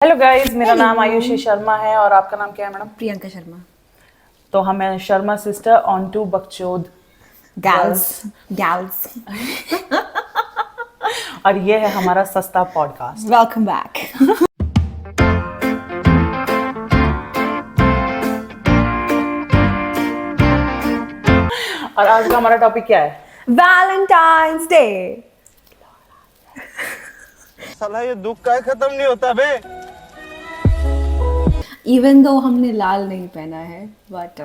Hello guys, मेरा नाम आयुषी शर्मा है और आपका नाम क्या है मैडम? प्रियंका शर्मा। तो हम हैं शर्मा सिस्टर ऑन टू बकचोद गर्ल्स गर्ल्स और ये है हमारा सस्ता पॉडकास्ट। Welcome back. और आज का हमारा टॉपिक क्या है? Valentine's day. साला ये दुख का खत्म नहीं होता बे। इवन दो हमने लाल नहीं पहना है बट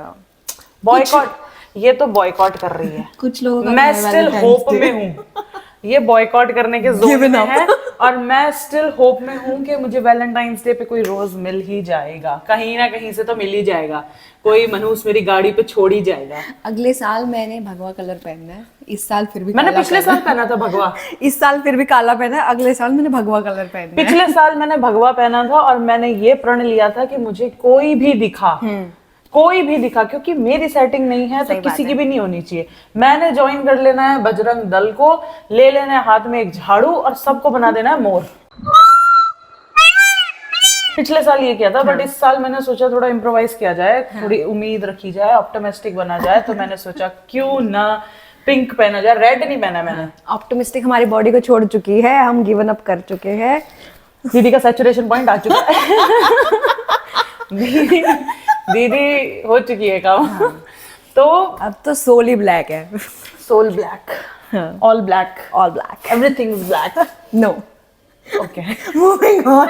बॉयकॉट, ये तो बॉयकॉट कर रही है। कुछ लोगों का मैं तो है स्टिल Valentine's होप Day। में हूँ, ये बॉयकॉट करने के जोन Given में up। है और मैं स्टिल होप में हूँ कि मुझे वैलेंटाइंस डे पे कोई रोज मिल ही जाएगा, कहीं ना कहीं से तो मिल ही जाएगा, कोई मनुष्य मेरी गाड़ी पे छोड़ ही जाएगा। अगले साल मैंने भगवा कलर पहनना है। इस साल फिर भी मैंने काला पिछले पहना साल पहना था भगवा। है। इस साल फिर भी काला पहना है। अगले साल मैंने भगवा कलर पहनना है। पिछले साल मैंने भगवा पहना था और मैंने ये प्रण लिया था कि मुझे कोई भी दिखा, क्योंकि मेरी सेटिंग नहीं है तो सही बात किसी की है। भी नहीं होनी चाहिए। मैंने ज्वाइन कर लेना है बजरंग दल को, ले लेना है हाथ में एक झाड़ू और सबको बना देना है मोर। पिछले साल ये किया था बट इस साल मैंने सोचा थोड़ा इम्प्रोवाइज किया जाए, थोड़ी उम्मीद रखी जाए, ऑप्टिमिस्टिक बना जाए। तो मैंने सोचा क्यों ना पिंक पहना जाए, रेड नहीं पहना मैंने। ऑप्टिमिस्टिक हमारी बॉडी को छोड़ चुकी है, हम गिवन अप कर चुके हैं। दीदी का सैचुरेशन पॉइंट आ चुका है। दीदी दीदी हो चुकी है काम। तो अब तो सोल ही ब्लैक है। Soul black, all black, all black. Everything is black. No. Okay, moving on.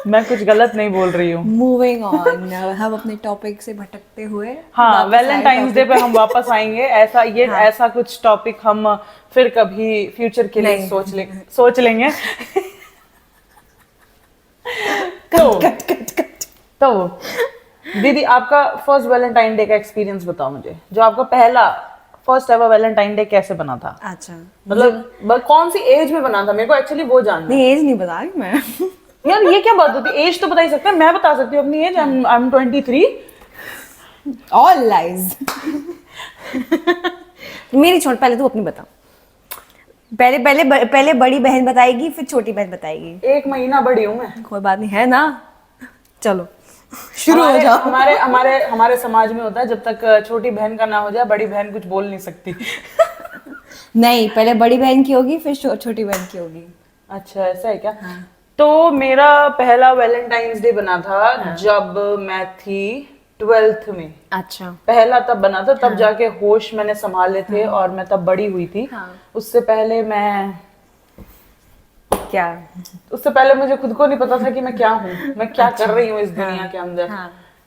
मैं कुछ गलत नहीं बोल रही हूँ। Moving on. हम अपने टॉपिक से भटकते हुए हाँ, वापस आए वैलेंटाइंस डे topic पे हम वापस आएंगे। ऐसा ये हाँ। ऐसा कुछ टॉपिक हम फिर कभी फ्यूचर के लिए नहीं। सोच लेंगे। तो कट कट कट। तो दीदी, आपका फर्स्ट वैलेंटाइन डे का एक्सपीरियंस बताओ मुझे। जो आपका पहला फर्स्ट एवर वैलेंटाइन डे कैसे बना था? अच्छा, मतलब कौन सी एज में बना था? मेरे को एक्चुअली वो जानना है। नहीं एज नहीं बता रही मैं। यार ये क्या बात होती है? एज तो बता ही सकते हैं, मैं बता सकती हूँ अपनी age. I am 23। All lies. मेरी छोड़, पहले तू अपनी बता। पहले बड़ी बहन बताएगी फिर छोटी बहन बताएगी। 1 महीना बड़ी हूँ मैं। कोई बात नहीं है ना। चलो शुरू हो जाओ। हमारे हमारे हमारे समाज में होता है, जब तक छोटी बहन का ना हो जाए बड़ी बहन कुछ बोल नहीं सकती। नहीं, पहले बड़ी बहन की होगी फिर छोटी बहन की होगी। अच्छा, ऐसा है क्या? हाँ। तो मेरा पहला वैलेंटाइंस डे बना था जब मैं थी 12th में। अच्छा। पहला तब बना था, तब जाके होश मैंने संभाले थे और मैं तब बड़ी हुई थी। उससे पहले मुझे खुद को नहीं पता था कि मैं क्या हूँ, मैं क्या कर रही हूँ इस दुनिया के अंदर।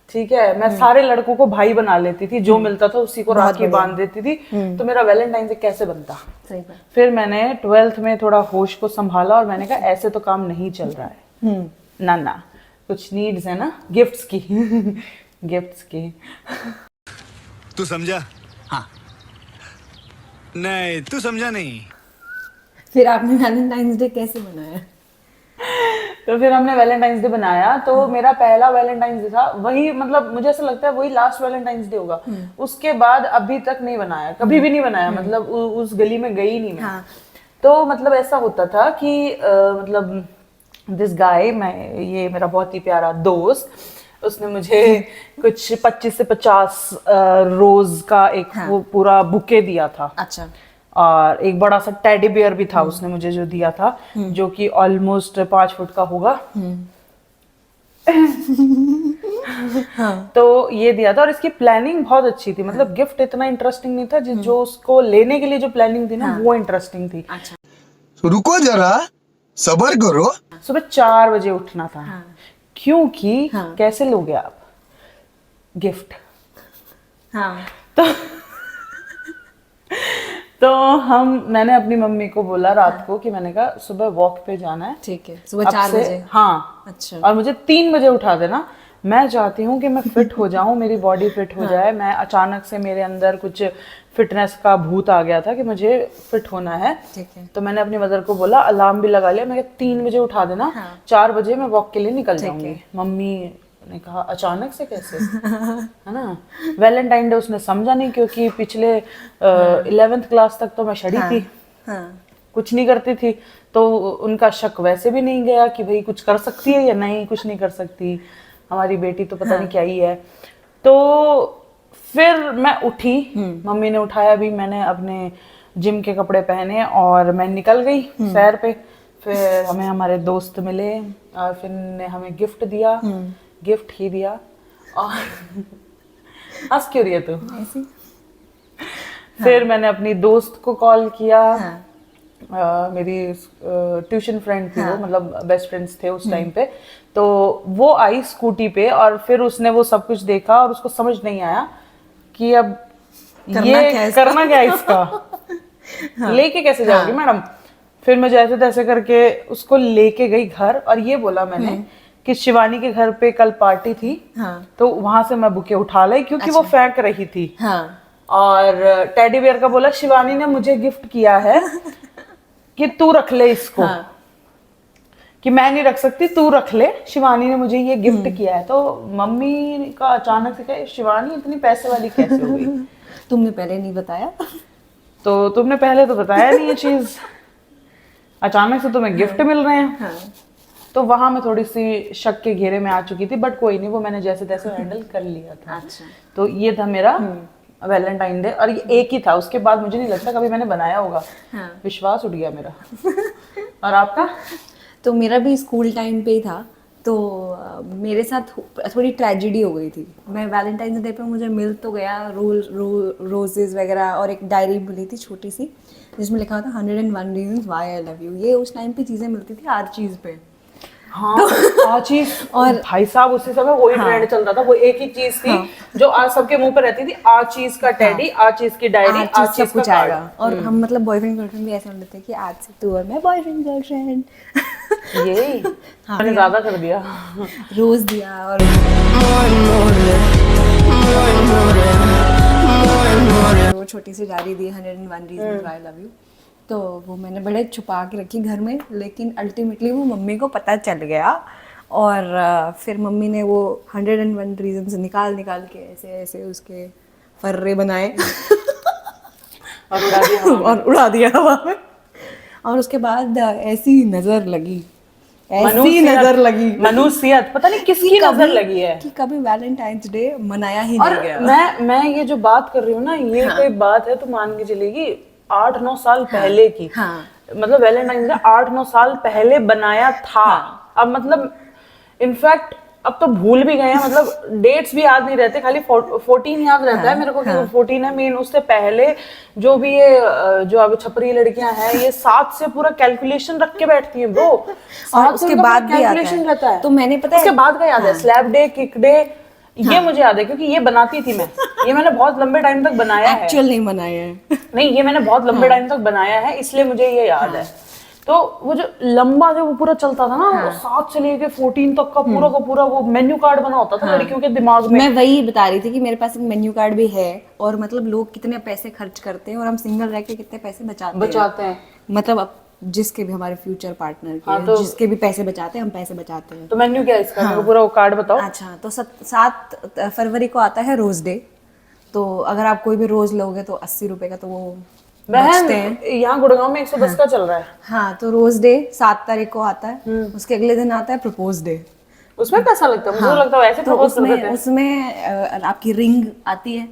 ठीक है, मैं सारे लड़कों को भाई बना लेती थी, जो मिलता था उसी को राखी बांध देती थी। तो मेरा वैलेंटाइन डे कैसे बनता? सही बात। फिर मैंने 12th में थोड़ा होश को संभाला और मैंने कहा ऐसे तो काम नहीं चल रहा है। ना कुछ नीड्स है ना, गिफ्ट्स की। गिफ्ट्स की। तू समझा? हाँ। नहीं, तू समझा नहीं। फिर आपने वैलेंटाइंस डे कैसे मनाया? तो फिर हमने वैलेंटाइंस डे बनाया। तो मेरा पहला वैलेंटाइंस डे था वही, मतलब मुझे ऐसा लगता है वही लास्ट वैलेंटाइंस डे होगा। उसके बाद अभी तक नहीं बनाया, कभी भी नहीं बनाया। मतलब उस गली में गई नहीं मैं। हाँ। तो मतलब ऐसा होता था कि मतलब दिस गाय, ये मेरा बहुत ही प्यारा दोस्त, उसने मुझे कुछ 25 से 50 रोज का एक वो पूरा बुके दिया था। अच्छा। और एक बड़ा सा टेडी बियर भी था उसने मुझे जो दिया था, जो कि ऑलमोस्ट 5 फुट का होगा। तो ये दिया था और इसकी प्लानिंग बहुत अच्छी थी। मतलब गिफ्ट इतना इंटरेस्टिंग नहीं था, जो उसको लेने के लिए जो प्लानिंग थी ना, वो इंटरेस्टिंग थी। अच्छा। तो रुको जरा, सबर करो। सुबह 4 बजे उठना था। क्योंकि कैसे लोगे आप गिफ्ट? हाँ। तो मैंने अपनी मम्मी को बोला रात को कि मैंने कहा सुबह वॉक पे जाना है। ठीक है, सुबह 4 बजे। हाँ। अच्छा। और मुझे 3 बजे उठा देना। मैं चाहती हूँ कि मैं फिट हो जाऊं, मेरी बॉडी फिट हो जाए। मैं अचानक से मेरे अंदर कुछ फिटनेस का भूत आ गया था कि मुझे फिट होना है। ठीक है। तो मैंने अपनी मदर को बोला, अलार्म भी लगा लिया। मैं 3 बजे उठा देना, 4 बजे मैं वॉक के लिए निकल जाऊंगी। मम्मी ने कहा अचानक से कैसे? है ना। वैलेंटाइन डे उसने समझा नहीं, क्योंकि पिछले 11th क्लास तक तो मैं शड़ी थी। कुछ नहीं करती थी, तो उनका शक वैसे भी नहीं गया कि भाई कुछ कर सकती है या नहीं, कुछ नहीं कर सकती, हमारी बेटी तो पता नहीं क्या ही है। तो फिर मैं उठी, मम्मी ने उठाया भी, मैंने अपने जिम के कपड़े पहने और मैं निकल गई सैर पे। फिर हमें हमारे दोस्त मिले और फिर ने हमें गिफ्ट दिया, गिफ्ट ही दिया। और हंस क्यों रही है तू? ऐसे ही। फिर मैंने अपनी दोस्त को कॉल किया। मेरी ट्यूशन फ्रेंड थी वो, मतलब बेस्ट फ्रेंड्स थे उस टाइम पे। तो वो आई स्कूटी पे और फिर उसने वो सब कुछ देखा और उसको समझ नहीं आया कि अब करना क्या है इसका। लेके कैसे जाओगी मैडम? फिर मैं जैसे तैसे करके उसको लेके गई घर और ये बोला मैंने कि शिवानी के घर पे कल पार्टी थी, तो वहां से मैं बुके उठा लाई क्योंकि वो फेंक रही थी। और टेडी बियर का बोला शिवानी ने मुझे गिफ्ट किया है कि तू रख ले इसको, कि मैं नहीं रख सकती, तू रख ले, शिवानी ने मुझे ये गिफ्ट किया है। तो मम्मी का अचानक से कहे शिवानी इतनी पैसे वाली कैसे हो गई? तुमने पहले नहीं बताया? तो तुमने पहले तो बताया नहीं ये चीज, अचानक से तुम्हें गिफ्ट मिल रहे हैं। तो वहां मैं थोड़ी सी शक के घेरे में आ चुकी थी, बट कोई नहीं, वो मैंने जैसे तैसे हैंडल कर लिया था। अच्छा। तो ये था मेरा वैलेंटाइन डे, और ये एक ही था, उसके बाद मुझे नहीं लगता कभी मैंने बनाया होगा। विश्वास उठ गया मेरा। और आपका? तो मेरा भी स्कूल टाइम पे ही था। तो मेरे साथ थोड़ी ट्रेजेडी हो गई थी। मैं वैलेंटाइन डे पे मुझे मिल तो गया रोजेस वगैरह, और एक डायरी मिली थी छोटी सी जिसमें लिखा था 101 reasons why I love you. ये उस टाइम पे चीज़ें मिलती थी हर चीज़ पे। हाँ, तो चीज और भाई साहब उसी समय वही ट्रेंड चल रहा था, वो एक ही चीज थी जो आज सबके मुंह पे रहती थी, आ चीज का टेडी, आ चीज की डायरी, आ चीज कुछ आएगा। और हम मतलब बॉयफ्रेंड गर्लफ्रेंड भी ऐसे होते थे कि आज से तू और मैं बॉयफ्रेंड गर्लफ्रेंड। यही मैंने ज्यादा कर दिया। रोज दिया और वो छोटी सी डायरी दी 101 reasons why I love you. तो वो मैंने बड़े छुपा के रखी घर में, लेकिन अल्टीमेटली वो मम्मी को पता चल गया। और फिर मम्मी ने वो 101 रीजंस निकाल के ऐसे ऐसे उसके फर्रे बनाए और उड़ा दिया हवा में। और उसके बाद ऐसी नजर लगी, मनुष्यत पता नहीं किसकी नजर लगी है कि कभी वैलेंटाइंस डे मनाया ही नहीं गया। मैं ये जो बात कर रही हूँ ना, ये कोई बात है तो मान के चलेगी 8-9 साल पहले की। मतलब वैलेंटाइन डे 8-9 साल पहले बनाया था। अब मतलब इनफैक्ट अब तो भूल भी गए हैं, मतलब डेट्स भी याद नहीं रहते, खाली 14 याद रहता है मेरे को कि 14 है मेन। उससे पहले जो भी ये जो अब छपरी लड़कियां हैं, ये 7 से पूरा कैलकुलेशन रख के बैठती हैं ब्रो। और उसके बाद भी कैलकुलेशन रहता है। तो मैंने पता है उसके बाद का याद है, स्लैब डे, किक डे, ये मुझे याद है क्योंकि ये बनाती थी मैं। ये मैंने बहुत लंबे टाइम तक बनाया है। एक्चुअल नहीं बनाया है। नहीं, ये मैंने बहुत लंबे टाइम तक बनाया है, इसलिए मुझे ये याद है। तो वो जो लंबा जो वो पूरा चलता था ना, वो 7 से लेके 14 तक का पूरा वो मेन्यू कार्ड बना होता था लड़कियों के दिमाग में। मैं वही बता रही थी कि मेरे पास एक मेन्यू कार्ड भी है, और मतलब लोग कितने पैसे खर्च करते हैं और हम सिंगल रह के कितने पैसे बचाते हैं। मतलब अब जिसके भी हमारे फ्यूचर पार्टनर के तो जिसके भी पैसे बचाते हैं, हम पैसे बचाते हैं। तो मेन्यू क्या है इसका? मेरे को पूरा वो कार्ड बताओ। अच्छा, तो 7 फरवरी को आता है रोज डे। तो अगर आप कोई भी रोज लोगे तो 80 रुपए का तो वो बचते हैं। यहाँ गुड़गांव में 110 का चल रहा है। हाँ, तो रोज डे 7 तारीख को आता है। उसके अगले दिन आता है प्रपोज डे। उसमें पैसा लगता है? मुझे लगता है ऐसे प्रपोज कर देते हैं। उसमें आपकी रिंग आती है,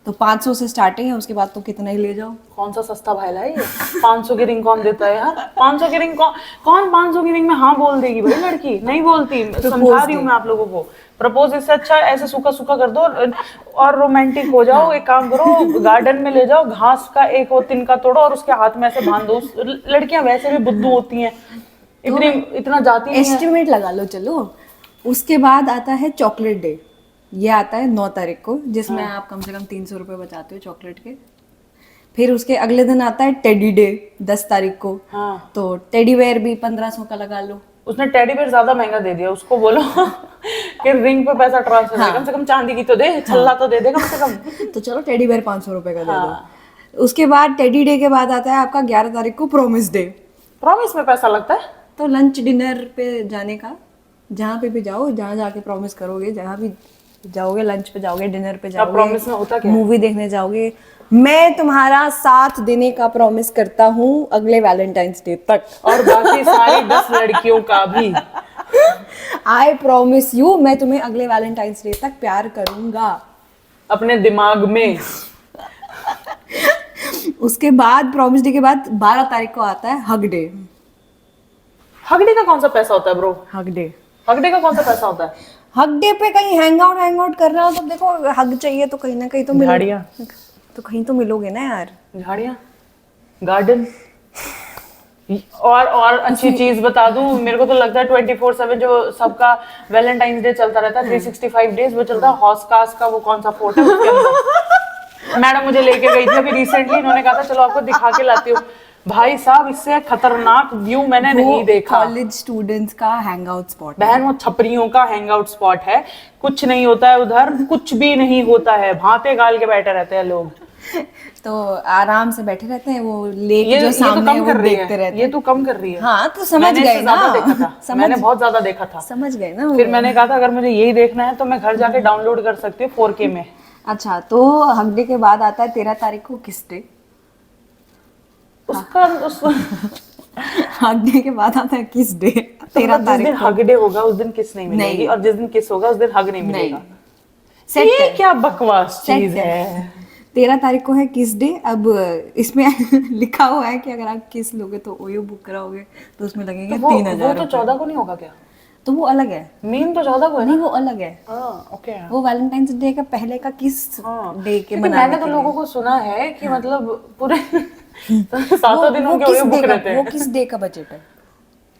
तो 500 से स्टार्टिंग है, उसके बाद तो कितना ही ले जाओ। कौन सा सस्ता भाईला है ये? 500 की रिंग कौन देता है यार? 500 की रिंग कौन 500 की रिंग में हाँ बोल देगी भाई? लड़की नहीं बोलती, समझा रही हूँ मैं आप लोगों को। प्रपोज इससे अच्छा ऐसे सूखा सूखा कर दो और रोमांटिक हो जाओ। एक काम करो, गार्डन में ले जाओ, घास का एक वो तिनका तोड़ो और उसके हाथ में ऐसे बांध दो। लड़कियां वैसे भी बुद्धू होती हैं, इतना जाती नहीं है। एस्टिमेट लगा लो चलो। उसके बाद आता है चॉकलेट डे। ये आता है 9 तारीख को, जिसमें आप कम से कम 300 रुपए बचाते हो चॉकलेट के। फिर उसके अगले दिन आता है टेडी डे 10 तारीख को। तो टेडी वेयर भी 1500 का लगा लो। उसने टेडी बेयर ज्यादा महंगा दे दिया, उसको बोलो कि रिंग पे पैसा ट्रांसफर करे, कम से कम चांदी की तो दे, छल्ला तो दे दे कम से कम। तो चलो टेडी बेयर 500 रुपए का दे दो। उसके बाद टेडी डे के बाद आता है आपका 11 तारीख को प्रॉमिस डे। प्रॉमिस में पैसा लगता है? तो लंच डिनर पे जाने का, जहाँ पे भी जाओ, जहाँ जाके प्रॉमिस करोगे, जहाँ भी जाओगे लंच पे, जाओगे डिनर पे, अब जाओगे प्रॉमिस में होता क्या है? मूवी देखने जाओगे, मैं तुम्हारा साथ देने का प्रॉमिस करता हूँ अगले वैलेंटाइंस डे तक। और बाकी सारी 10 लड़कियों का भी। आई प्रॉमिस यू, मैं तुम्हें अगले वैलेंटाइंस डे तक प्यार करूंगा। अपने दिमाग में। उसके बाद प्रॉमिस डे के बाद 12 तारीख को आता है हग डे। हग डे का कौन सा पैसा होता है bro? Hug day, hug day का कौन सा पैसा होता है? हग डे पे कहीं हैंग आउट करना हो तो देखो, हग चाहिए तो कहीं ना कहीं तो झाड़ियाँ। तो कहीं तो मिलोगे ना यार। झाड़ियाँ, गार्डन। और अच्छी चीज बता दूं, मेरे को तो लगता है 24/7 जो सबका वैलेंटाइंस डे चलता रहता है, 365 डेज वो चलता है। हॉस्कास का वो कौन सा फोर्ट है उसके अंदर मैडम मुझे लेके गई थी अभी रिसेंटली, इन्होंने कहा था चलो आपको दिखा के लाती हूँ। भाई साहब, इससे खतरनाक व्यू मैंने नहीं देखा। कॉलेज स्टूडेंट्स का हैंग आउट स्पॉट। बहन वो छपरियों का हैंग आउट स्पॉट है, कुछ नहीं होता है उधर, कुछ भी नहीं होता है, भांते गाल के बैठे रहते हैं लोग। तो आराम से बैठे रहते हैं, वो लेक जो ये तो सामने है कम वो कर रही देखते है, रहते ये हैं। तो कम कर रही है। हाँ तो समझ मैंने गए इससे ना। ज्यादा देखा था, मैंने बहुत ज्यादा देखा था। समझ गए ना फिर मैंने कहा था अगर मुझे यही देखना है तो मैं घर जाके डाउनलोड कर सकती हूँ 4K में। अच्छा, तो हग डे के बाद आता है 13 तारीख को किस डे। उसका उस हग डे के बाद आता है किस डे, 13 जिस तारीख दिन को। हग डे होगा उस दिन किस नहीं मिलेगी, नहीं। और जिस दिन किस होगा उस दिन हग नहीं मिलेगा। सेट ये है। क्या बकवास सेट चीज है। है। 13 तारीख को है किस डे। अब इसमें लिखा हुआ है कि अगर आप किस लोगे तो ओयो बुक कराओगे तो उसमें लगेंगे वो 3000 तो 14 को नहीं होगा क्या? तो वो अलग है। मीम तो 14 को है नहीं ना? वो अलग है, हाँ, ओके। वो वैलेंटाइंस डे का पहले का किस हाँ, डे के क्योंकि मनाने मैंने तो के लोगों लिए। को सुना है कि मतलब पूरे 7 दिन उनके किस ओयो डे बुक का, रहते वो हैं। किस डे का बजट है।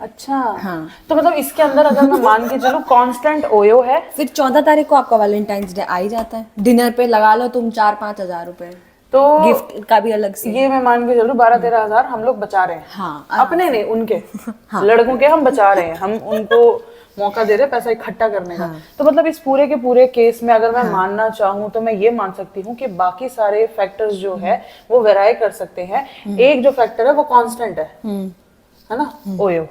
अच्छा। हाँ। तो मतलब इसके अंदर अगर मैं मान के चलूं कांस्टेंट ओयो है फिर 14 तारीख को आपका वैलेंटाइंस डे आ ही जाता है। डिनर पे लगा लो तुम 4-5 हजार रुपए, तो गिफ्ट का भी अलग से। ये मैं मान के चलूं 12-13 हजार हम लोग बचा रहे हैं। हाँ, अपने नहीं, उनके लड़कों के हम बचा रहे हैं, हम उनको मौका दे रहे हैं पैसा इकट्ठा करने का। तो मतलब इस पूरे के पूरे केस में अगर मैं मानना चाहूँ तो मैं ये मान सकती हूँ कि बाकी सारे फैक्टर्स जो है वो वेराई कर सकते हैं, एक जो फैक्टर है वो कांस्टेंट है ना, ओयो।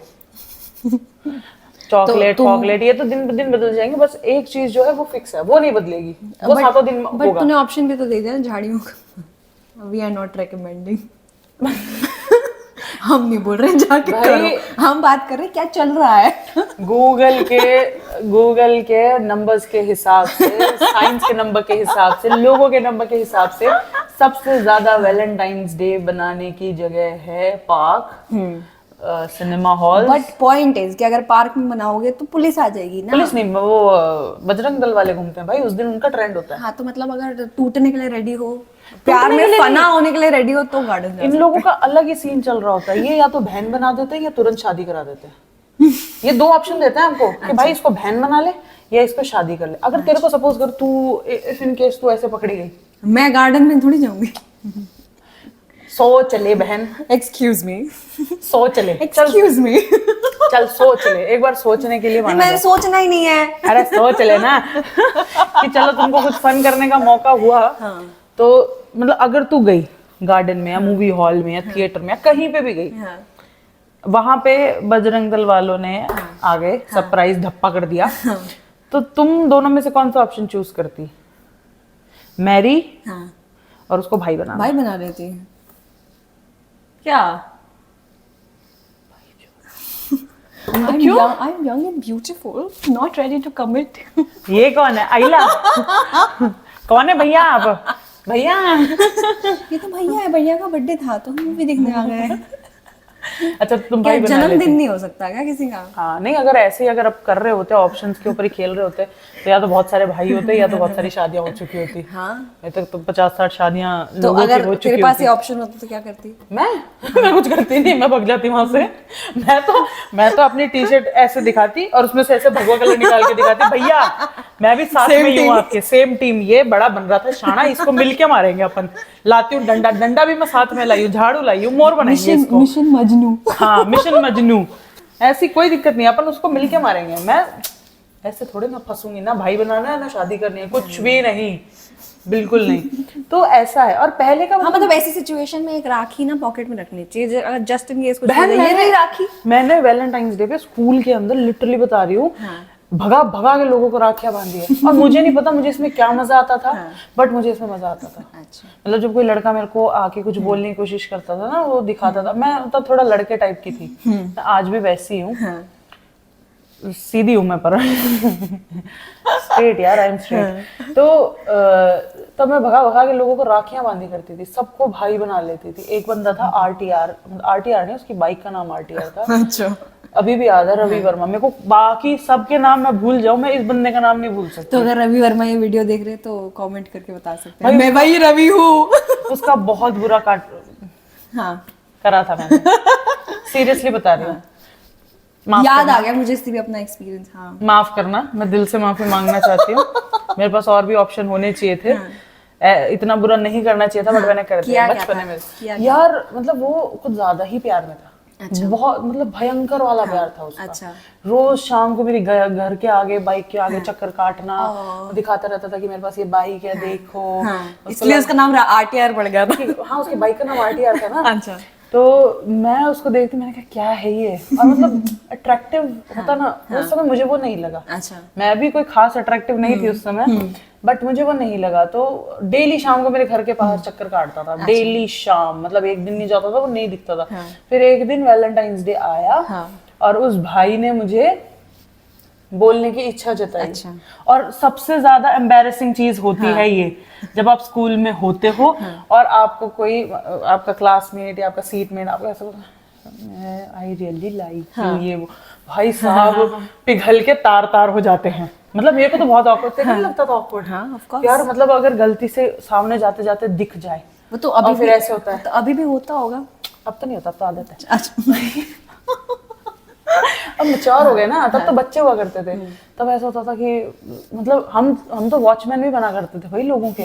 चॉकलेट चॉकलेट ये तो दिन ब दिन बदल जाएंगे, बस एक चीज जो है वो फिक्स है, वो नहीं बदलेगी, वो 7 दिन बट होगा। तूने ऑप्शन भी तो दे दिया ना झाड़ियों का। We are not recommending. हम नहीं बोल रहे हैं जाके भाई, करो, हम बात कर रहे हैं क्या चल रहा है। गूगल के नंबर्स के हिसाब से, साइंस के नंबर के हिसाब से, लोगों के नंबर के हिसाब से सबसे ज्यादा वैलेंटाइंस डे बनाने की जगह है park, cinema hall. But point is कि अगर पार्क में बनाओगे तो पुलिस आ जाएगी ना। पुलिस नहीं, वो बजरंग दल वाले घूमते हैं भाई, उस दिन उनका ट्रेंड होता है। हाँ तो मतलब अगर टूटने के लिए रेडी हो, प्यार में फना होने के लिए रेडी हो तो गार्डन इन लोगों का अलग ही सीन चल रहा होता है, ये या तो बहन बना देते हैं या तुरंत शादी करा देते हैं। ये 2 ऑप्शन देते हैं हमको कि भाई इसको बहन बना ले या इस पे शादी कर ले। अगर तेरे को सपोज कर तू इफ इन केस तू ऐसे पकड़ी गई, मैं गार्डन में थोड़ी जाऊंगी। सोच ले बहन, एक्सक्यूज मी, सोच ले, चल एक्सक्यूज मी। चल सोच ले, एक बार सोचने के लिए माना मैंने जाए। सोचना ही नहीं है। अरे सोच ले ना कि चलो तुमको कुछ फन करने का मौका हुआ। तो मतलब अगर तू गई गार्डन में या मूवी हॉल में या थिएटर में या कहीं पे भी गई, वहां पे बजरंग दल वालों ने आ गए, सरप्राइज धप्पा कर दिया, तो तुम दोनों में से कौन सा ऑप्शन चूज करती? मैरी और उसको भाई बनाना। भाई बना रही थी क्या? I'm क्यों? young, I'm young and beautiful, not ready to commit. ये कौन है? आइला कौन है भैया आप? भैया ये तो भैया है, भैया का बर्थडे था तो हम मूवी देखने आ गए। अच्छा तुम क्या भाई बना जन्मदिन लेते? नहीं हो सकता क्या किसी का? हाँ नहीं, अगर ऐसे ही अगर आप कर रहे होते ऑप्शंस के ऊपर ही खेल रहे होते तो या तो बहुत सारे भाई होते या तो बहुत सारी शादियां हो चुकी होती। हाँ नहीं तो 50-60 शादियां तो लोगों की अगर हो तेरे चुकी पास होती। ये ऑप्शन होता तो क्या करती? मैं कुछ करती नहीं, मैं भग जाती वहां से। मैं तो अपनी टी शर्ट ऐसे दिखाती और उसमें से ऐसे भगवा कलर निकाल के दिखाती, भैया मैं भी साथ में ही हूँ आपके, सेम टीम। ये बड़ा बन रहा था शाना, इसको मिलके मारेंगे अपन। लाती हूँ डंडा भी मैं साथ में लाई हूँ, झाड़ू लाई हूँ, मोर बनाएंगे इसको। मिशन मजनू। हाँ मिशन मजनू, ऐसी कोई दिक्कत नहीं, अपन उसको मिलके मारेंगे। मैं ऐसे थोड़े ना फंसूंगी, ना भाई बनाना है ना शादी करनी है, कुछ भी नहीं, बिल्कुल नहीं। तो ऐसा है। और पहले का हाँ मतलब ऐसी सिचुएशन में एक राखी ना पॉकेट में रखनी चाहिए, अगर जस्ट इन केस कुछ हो बहन जाए। ये रही राखी। मैंने वैलेंटाइंस डे पे स्कूल के अंदर लिटरली बता रही हूँ, भगा भगा के लोगों को राखियां बांधी है। और मुझे नहीं पता मुझे इसमें क्या मजा आता था, बट मुझे इसमें मजा आता था। अच्छा। मतलब जब कोई लड़का मेरे को आके कुछ बोलने की कोशिश करता था ना, वो दिखाता था, मैं तो थोड़ा लड़के टाइप की थी, मैं आज भी वैसी हूँ, सीधी हूँ मैं पर स्ट्रेट यार, आई एम स्ट्रेट। तो तब मैं भगा भगा के लोगों को राखियां बांधी करती थी, सबको भाई बना लेती थी। एक बंदा था आरटीआर, आरटीआर नहीं, उसकी बाइक का नाम आरटीआर था। अच्छा। अभी भी याद है, रवि वर्मा। मेरे को बाकी सबके नाम मैं भूल जाऊं, मैं इस बंदे का नाम नहीं भूल सकती। तो अगर रवि वर्मा ये वीडियो देख रहे तो कमेंट करके बता सकते हैं, मैं वही रवि हूँ। उसका बहुत बुरा काट हाँ, करा था मैंने, सीरियसली बता रही हूँ। माफ याद करना। आ गया मुझे इससे भी अपना एक्सपीरियंस। हाँ, माफ करना, मैं दिल से माफी मांगना चाहती हूँ। मेरे पास और भी ऑप्शन होने चाहिए थे। इतना बुरा नहीं करना चाहिए था, बट मैंने कर दिया बचपन में। यार मतलब वो कुछ ज्यादा ही प्यार में था। अच्छा। बहुत मतलब भयंकर वाला प्यार था उसका। अच्छा। रोज शाम को मेरे घर के आगे, बाइक के आगे चक्कर काटना, दिखाता रहता था कि मेरे पास ये बाइक है, देखो। इसलिए उसका नाम आरटीआर पड़ गया था। हाँ, उसकी बाइक का नाम आरटीआर था ना। अच्छा। तो मैं उसको देखती, मैंने कहा क्या है ये, और मतलब अट्रैक्टिव होता ना, उस समय मुझे वो नहीं लगा। अच्छा। मैं भी कोई खास अट्रैक्टिव नहीं थी उस समय, बट मुझे वो नहीं लगा। तो डेली शाम को मेरे घर के बाहर चक्कर काटता था। डेली शाम, मतलब एक दिन नहीं जाता था, वो नहीं दिखता था। फिर एक दिन वैलेंटाइंस डे आया और उस भाई ने मुझे बोलने की इच्छा जताई। अच्छा। और सबसे ज्यादा एम्बैरेसिंग चीज होती है ये, जब आप स्कूल में होते हो और आपको कोई आपका क्लासमेट या आपका सीटमेट आपको ऐसा आई रियली लाइक यू, ये वो, भाई साहब पिघल के तार तार हो जाते हैं। मतलब मेरे को तो बहुत ऑकवर्ड था, नहीं लगता था ऑकवर्ड? हाँ, ऑफ कोर्स यार, मतलब अगर गलती से सामने जाते जाते दिख जाए वो तो अभी फिर ऐसे होता है। तो अभी भी होता होगा। अब तो नहीं होता, अब तो आदत है। अब मैच्योर हो गए ना, तब तो बच्चे हुआ करते थे। तब ऐसा होता था कि मतलब हम तो वॉचमैन भी बना करते थे भाई लोगों के।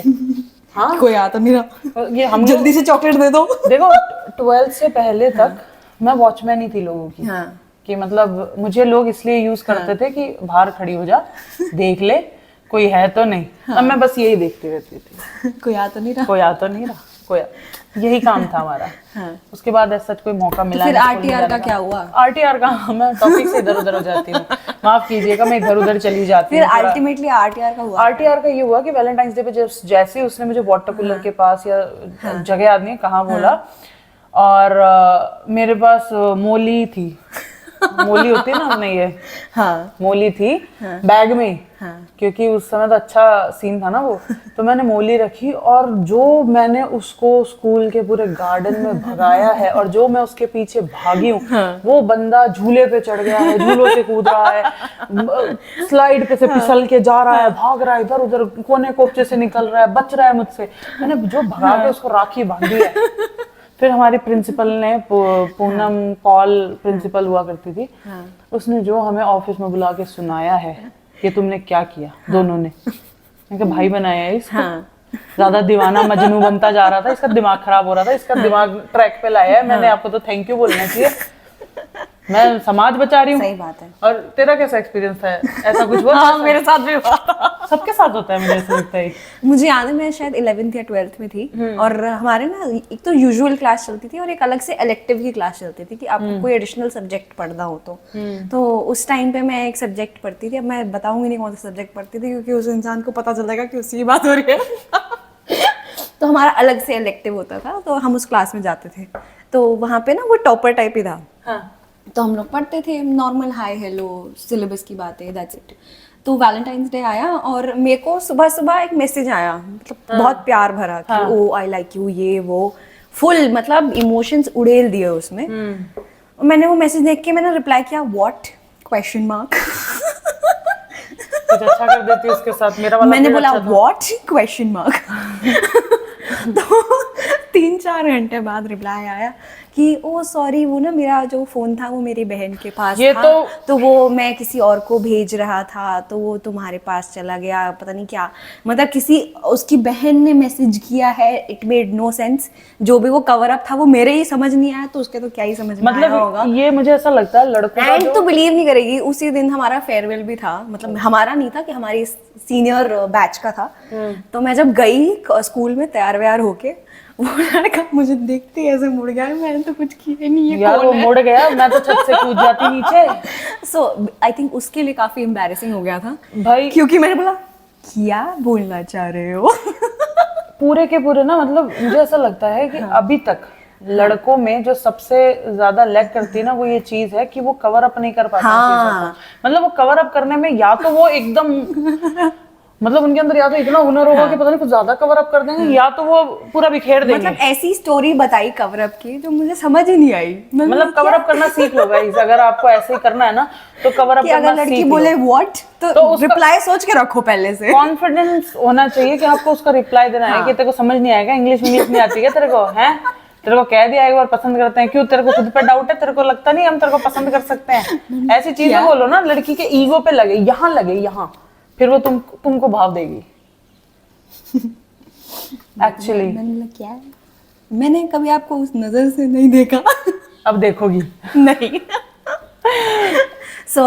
हाँ, कोई आता नहीं रहा, ये हम जल्दी से चॉकलेट दे दो। देखो 12th से पहले तक मैं वॉचमैन ही थी लोगों की। कि मतलब मुझे लोग इसलिए यूज करते थे कि बाहर खड़ी हो जा, देख ले कोई है तो नहीं। अब मैं बस यही देखती रहती थी, कोई आ तो नहीं रहा, कोई आ तो नहीं रहा, कोई यही काम था हमारा। उसके बाद ऐसा कोई मौका मिला फिर आरटीआर का क्या हुआ? आरटीआर का मैं टॉपिक से इधर उधर हो जाती हूँ, माफ कीजिएगा, मैं इधर उधर चली जाती हूँ। फिर अल्टीमेटली आरटीआर का हुआ? आरटीआर का ये हुआ कि वैलेंटाइंस डे पे जैसे उसने मुझे वाटर कूलर के पास, या जगह याद नहीं कहाँ बोला, और मेरे पास मोली थी। मोली होती है ना अपने ये, मोली थी बैग में, क्योंकि उस समय तो अच्छा सीन था ना वो। तो मैंने मोली रखी, और जो मैंने उसको स्कूल के पूरे गार्डन में भगाया है, और जो मैं उसके पीछे भागी हूँ, वो बंदा झूले पे चढ़ गया है, झूलों से कूद रहा है, स्लाइड पे से फिसल के जा रहा है, भाग रहा है, इधर उधर कोने कोपचे से निकल रहा है, बच रहा है मुझसे। मैंने जो भगा के उसको राखी बांधी है। फिर हमारी प्रिंसिपल ने, पूनम पॉल प्रिंसिपल हुआ करती थी, उसने जो हमें ऑफिस में बुला के सुनाया है कि तुमने क्या किया दोनों ने। मैं कहा भाई बनाया है इसको, ज्यादा दीवाना मजनू बनता जा रहा था, इसका दिमाग खराब हो रहा था, इसका दिमाग ट्रैक पे लाया है। मैंने आपको तो थैंक यू बोलना चाहिए, मैं समाज बचा रही हूँ। सही बात है। और तेरा कैसा एक्सपीरियंस था? ऐसा कुछ हुआ? हाँ, मेरे साथ भी हुआ था। सबके साथ होता है, मुझे ऐसा लगता है। मुझे याद है मैं शायद 11th या 12th में थी, और हमारे ना एक तो यूजुअल क्लास चलती थी और एक अलग से इलेक्टिव की क्लास चलती थी कि आपको कोई एडिशनल सब्जेक्ट पढ़ना हो तो उस टाइम पे मैं एक सब्जेक्ट पढ़ती थी। अब मैं बताऊंगी नहीं कौन सा सब्जेक्ट पढ़ती थी, क्योंकि उस इंसान को पता चल जाएगा कि उसकी बात हो रही है। तो हमारा अलग से इलेक्टिव होता था, तो हम उस क्लास में जाते थे। तो वहाँ पे ना वो टॉपर टाइप ही था। तो हम लोग पढ़ते थे नॉर्मल, हाय हेलो, सिलेबस की बातें, दैट्स इट। तो वैलेंटाइंस डे आया और मेरे को सुबह सुबह एक मैसेज आया, मतलब बहुत प्यार भरा कि ओ आई लाइक यू, ये वो, फुल मतलब इमोशंस उड़ेल दिए उसमें। और मैंने वो मैसेज देख के मैंने रिप्लाई किया व्हाट क्वेश्चन मार्क। कुछ अच्छा कर देती उसके साथ, मेरा वाला मैंने बोला व्हाट क्वेश्चन मार्क। तो 3-4 घंटे बाद रिप्लाई आया कि ओ सॉरी, वो ना मेरा जो फोन था वो मेरी बहन के पास था, तो वो मैं किसी और को भेज रहा था, तो वो तुम्हारे पास चला गया, पता नहीं क्या, मतलब किसी उसकी बहन ने मैसेज किया है। इट मेड नो सेंस, जो भी वो कवर अप था वो मेरे ही समझ नहीं आया, तो उसके तो क्या ही समझ में आया होगा। ये मुझे ऐसा लगता है लड़कों का एंड तो बिलीव नहीं करेगी, उसी दिन हमारा फेयरवेल भी था, मतलब हमारा नहीं था कि हमारी सीनियर बैच का था। तो मैं जब गई स्कूल में तैयार व्यार होके, वो लड़का मुझे देखते ही ऐसे मुड़ गया, मैंने तो कुछ किया नहीं है, यार वो मुड़ गया, मैं तो छत से कूद जाती नीचे। सो आई थिंक उसके लिए काफी एम्बैरेसिंग हो गया था भाई क्योंकि मैंने बोला क्या बोलना चाह रहे हो। पूरे के पूरे ना, मतलब मुझे ऐसा लगता है कि अभी तक लड़कों में जो सबसे ज्यादा लैग करती है ना, वो ये चीज है कि वो कवर अप नहीं कर पाते चीजों को। मतलब वो कवर अप करने में या तो वो एकदम मतलब उनके अंदर या तो इतना हुनर होगा कि पता नहीं कुछ ज्यादा कवर अप कर देंगे, या तो वो पूरा बिखेर देंगे। मतलब ऐसी स्टोरी बताई कवर अप की जो मुझे समझ ही नहीं आई। मतलब कवर अप करना सीख लो गाइस, अगर आपको ऐसे ही करना है ना तो कवर अप कि अगर करना लड़की सीख बोले लो। व्हाट तो उसका रिप्लाई सोच के रखो पहले से। कॉन्फिडेंस होना चाहिए कि आपको उसका रिप्लाई देना है कि तेरे को समझ नहीं आएगा, इंग्लिश नहीं आती है तेरे को, है तेरे को कह दिया एक बार पसंद करते हैं, क्यों तेरे को खुद पे डाउट है, तेरे को लगता नहीं हम तेरे को पसंद कर सकते हैं। ऐसी चीजें बोलो ना, लड़की के ईगो पे लगे, यहाँ फिर वो तुमको भाव देगी। एक्चुअली मैंने बोला क्या है? मैंने कभी आपको उस नजर से नहीं देखा। अब देखोगी। नहीं। सो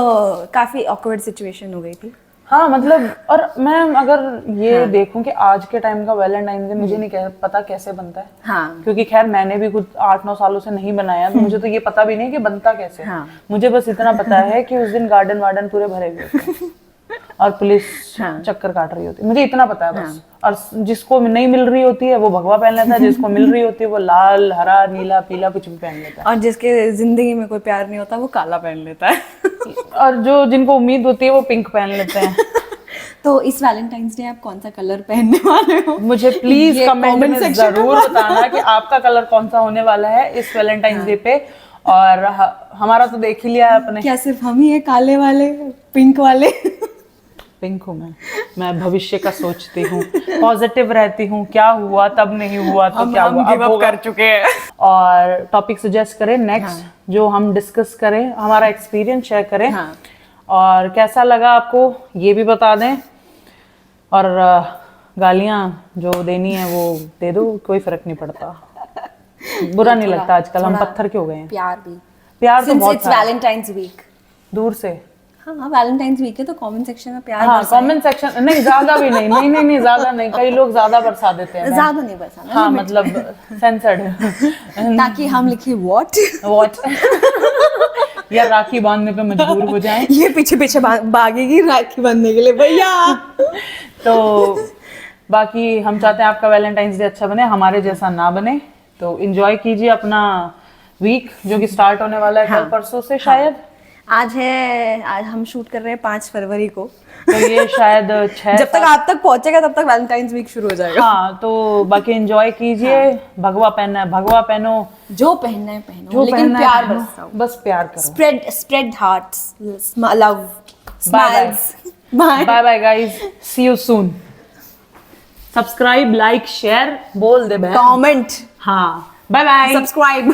काफी ऑकवर्ड सिचुएशन हो गई थी। हाँ मतलब, और मैं अगर ये देखूं कि आज के टाइम का वैलेंटाइन डे मुझे नहीं पता कैसे बनता है। हाँ। क्योंकि खैर मैंने भी कुछ 8-9 सालों से नहीं बनाया, तो मुझे तो ये पता भी नहीं कि बनता कैसे। हाँ। मुझे बस इतना पता है कि उस दिन गार्डन वार्डन पूरे भरे हुए होते हैं और पुलिस चक्कर काट रही होती है, मुझे इतना पता है बस। और जिसको नहीं मिल रही होती है वो भगवा पहन लेता है, जिसको मिल रही होती है वो लाल, हरा, नीला, पीला कुछ भी पहन लेता है। और जिसके जिंदगी में कोई प्यार नहीं होता वो काला पहन लेता है। और जो जिनको उम्मीद होती है वो पिंक पहन लेते हैं। तो इस वैलेंटाइंस डे आप कौन सा कलर पहनने वाले हो? मुझे प्लीज ये कमेंट comment में section जरूर बताना कि आपका कलर कौन सा होने वाला है इस वैलेंटाइंस डे पे। और हमारा तो देख ही लिया है आपने। क्या सिर्फ हम ही है काले वाले, पिंक वाले? पिंक हूँ मैं भविष्य का सोचती हूँ, पॉजिटिव रहती हूँ, क्या हुआ तब नहीं हुआ तो क्या हुआ, अब होगा। कर चुके हैं। और टॉपिक सजेस्ट करें नेक्स्ट जो हम डिस्कस करें, हमारा एक्सपीरियंस शेयर करें। हाँ। और कैसा लगा आपको ये भी बता दें। और गालियां जो देनी है वो दे दो, कोई फर्क नहीं पड़ता, बुरा नहीं लगता। आजकल हम पत्थर क्यों गए हैं। प्यार तो बहुत इट्स वैलेंटाइंस वीक। दूर से। हाँ वैलेंटाइंस वीक है तो कमेंट सेक्शन में प्यार हाँ कमेंट सेक्शन नहीं, ज्यादा भी नहीं, नहीं ज्यादा नहीं, कई लोग ज्यादा बरसा देते हैं। ज्यादा नहीं बरसाना। हाँ मतलब सेंसर्ड, ताकि हम लिखे व्हाट या राखी बांधने पे मजबूर हो जाएं। ये पीछे पीछे भागेगी राखी बांधने के लिए भैया। तो बाकी हम चाहते हैं आपका वैलेंटाइंस डे अच्छा बने, हमारे जैसा ना बने। तो एंजॉय कीजिए अपना वीक जो कि स्टार्ट होने वाला है कल परसों से शायद। आज हम शूट कर रहे हैं 5 फरवरी को, तो ये शायद 6 जब तक आप तक पहुंचेगा तब तक वैलेंटाइंस वीक शुरू हो जाएगा। हाँ तो बाकी एंजॉय कीजिए। भगवा पहनना है भगवा पहनो, जो पहनना है पहनो, जो लेकिन पहनना है प्यार पहनो, बरसाओ। बस प्यार करो। Spread hearts, love, smiles. Bye bye guys, see you soon. Subscribe, like, share बोल दे बहन, कमेंट, हाँ बाय बाय, सब्सक्राइब।